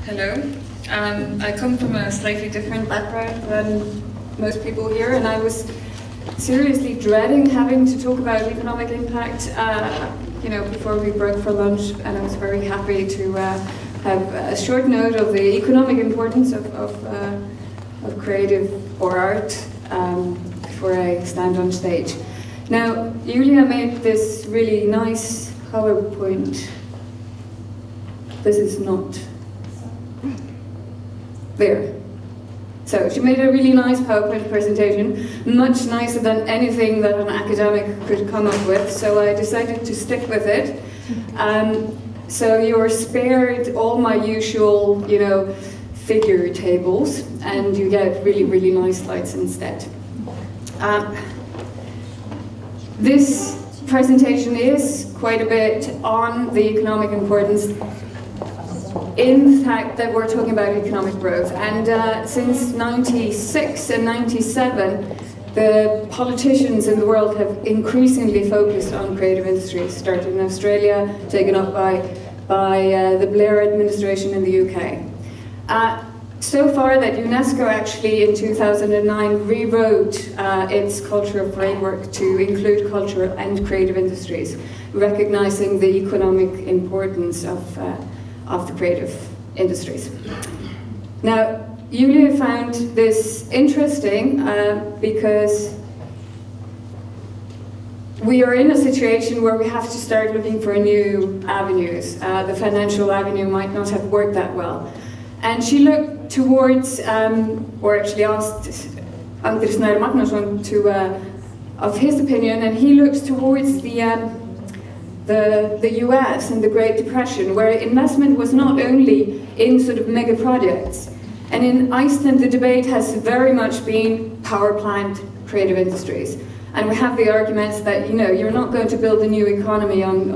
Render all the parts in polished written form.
Hello. I come from a slightly different background than most people here, and I was seriously dreading having to talk about economic impact, before we broke for lunch, and I was very happy to have a short note of the economic importance of creative or art before I stand on stage. Now, Julia made this really nice PowerPoint. This is not there. So she made a really nice PowerPoint presentation, much nicer than anything that an academic could come up with, so I decided to stick with it. So you're spared all my usual, figure tables, and you get really, really nice slides instead. This presentation is quite a bit on the economic importance in the fact that we're talking about economic growth. And since 96 and 97, the politicians in the world have increasingly focused on creative industries, started in Australia, taken up by the Blair administration in the UK. So far that UNESCO actually in 2009 rewrote its cultural framework to include culture and creative industries, recognizing the economic importance of the creative industries. Now, Julia found this interesting because we are in a situation where we have to start looking for new avenues. The financial avenue might not have worked that well. And she looked towards, or actually asked Anders Magnusson of his opinion, and he looks towards the US and the Great Depression, where investment was not only in sort of mega projects. And in Iceland, the debate has very much been power plant creative industries. And we have the arguments that, you're not going to build a new economy on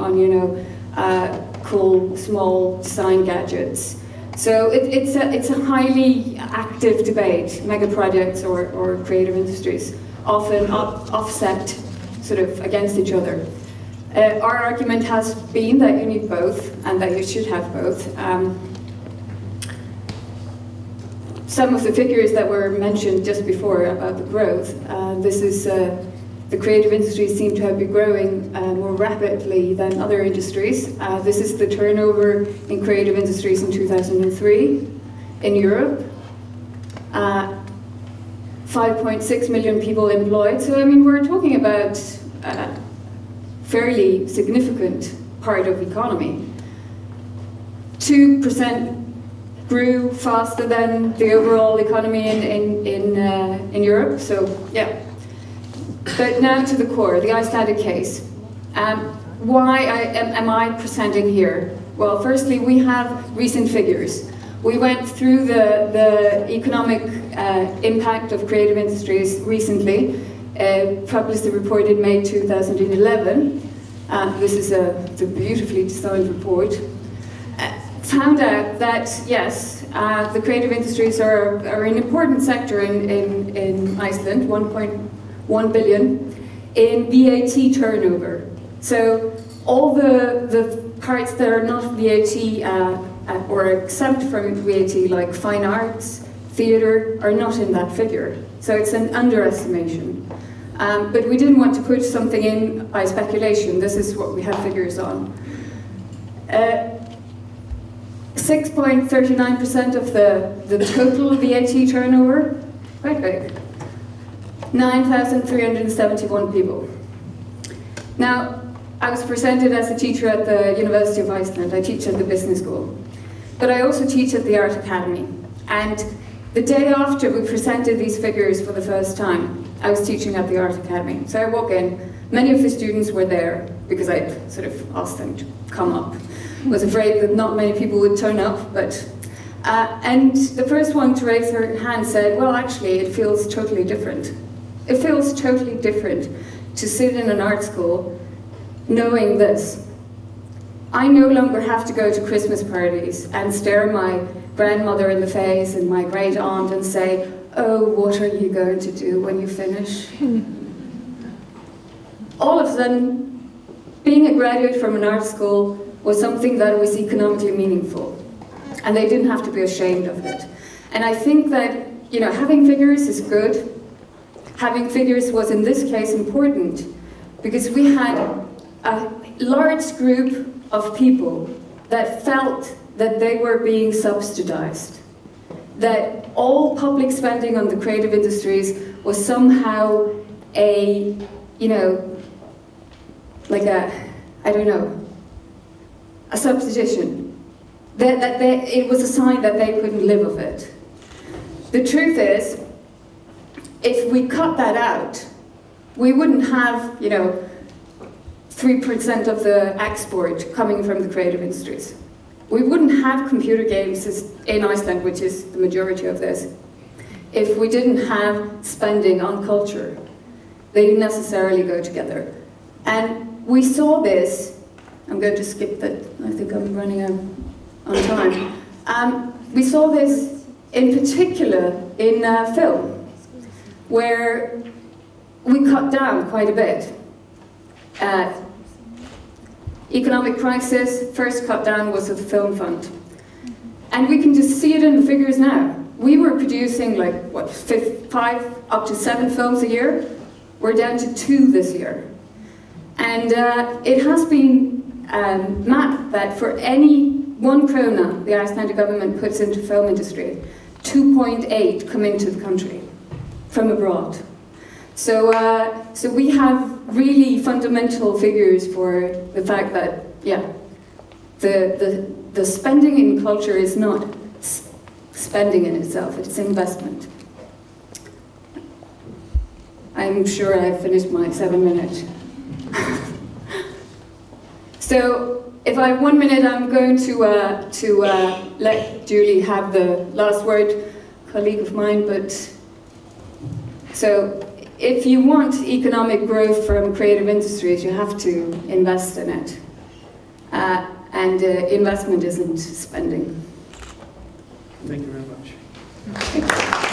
cool, small design gadgets. So it's a highly active debate, mega projects or creative industries, often offset sort of against each other. Our argument has been that you need both, and that you should have both. Some of the figures that were mentioned just before about the growth, this is the creative industries seem to have been growing more rapidly than other industries. This is the turnover in creative industries in 2003 in Europe. 5.6 million people employed. So, I mean, we're talking about fairly significant part of the economy. 2% grew faster than the overall economy in Europe, so yeah. But now to the core, the Icelandic case. Why am I presenting here? Well, firstly, we have recent figures. We went through the economic impact of creative industries recently, published a report in May 2011. This is a beautifully designed report. Found out that, yes, the creative industries are an important sector in Iceland, 1.1 billion in VAT turnover. So all the parts that are not VAT or exempt from VAT, like fine arts, theatre, are not in that figure. So it's an underestimation. But we didn't want to put something in by speculation. This is what we have figures on. 6.39% of the total VAT turnover, quite big. 9,371 people. Now, I was presented as a teacher at the University of Iceland. I teach at the business school. But I also teach at the Art Academy. And the day after we presented these figures for the first time, I was teaching at the Art Academy. So I walk in, many of the students were there because I sort of asked them to come up. I was afraid that not many people would turn up, but and the first one to raise her hand said, well, actually, it feels totally different. It feels totally different to sit in an art school knowing this. I no longer have to go to Christmas parties and stare my grandmother in the face and my great aunt and say, oh, what are you going to do when you finish? All of a sudden, being a graduate from an art school was something that was economically meaningful. and they didn't have to be ashamed of it. And I think that, you know, having figures is good. Having figures was in this case important because we had a large group of people that felt that they were being subsidized, that all public spending on the creative industries was somehow a, you know, like a, I don't know, a substitution. It was a sign that they couldn't live of it. The truth is, if we cut that out, we wouldn't have, you know, 3% of the export coming from the creative industries. We wouldn't have computer games in Iceland, which is the majority of this, if we didn't have spending on culture. They necessarily go together. And we saw this, I'm going to skip that, I think I'm running out on time. We saw this in particular in film, where we cut down quite a bit. Economic crisis, first cut down was of the film fund. And we can just see it in the figures now. We were producing like, what, 5 up to 7 films a year? We're down to 2 this year. And it has been mapped that for any 1 krona the Icelandic government puts into the film industry, 2.8 come into the country from abroad. So, so we have really fundamental figures for the fact that, yeah, the spending in culture is not spending in itself, it's investment. I'm sure I've finished my 7 minutes. So, if I have 1 minute, I'm going to let Julie have the last word, colleague of mine, but so if you want economic growth from creative industries, you have to invest in it. And investment isn't spending. Thank you very much. Thank you.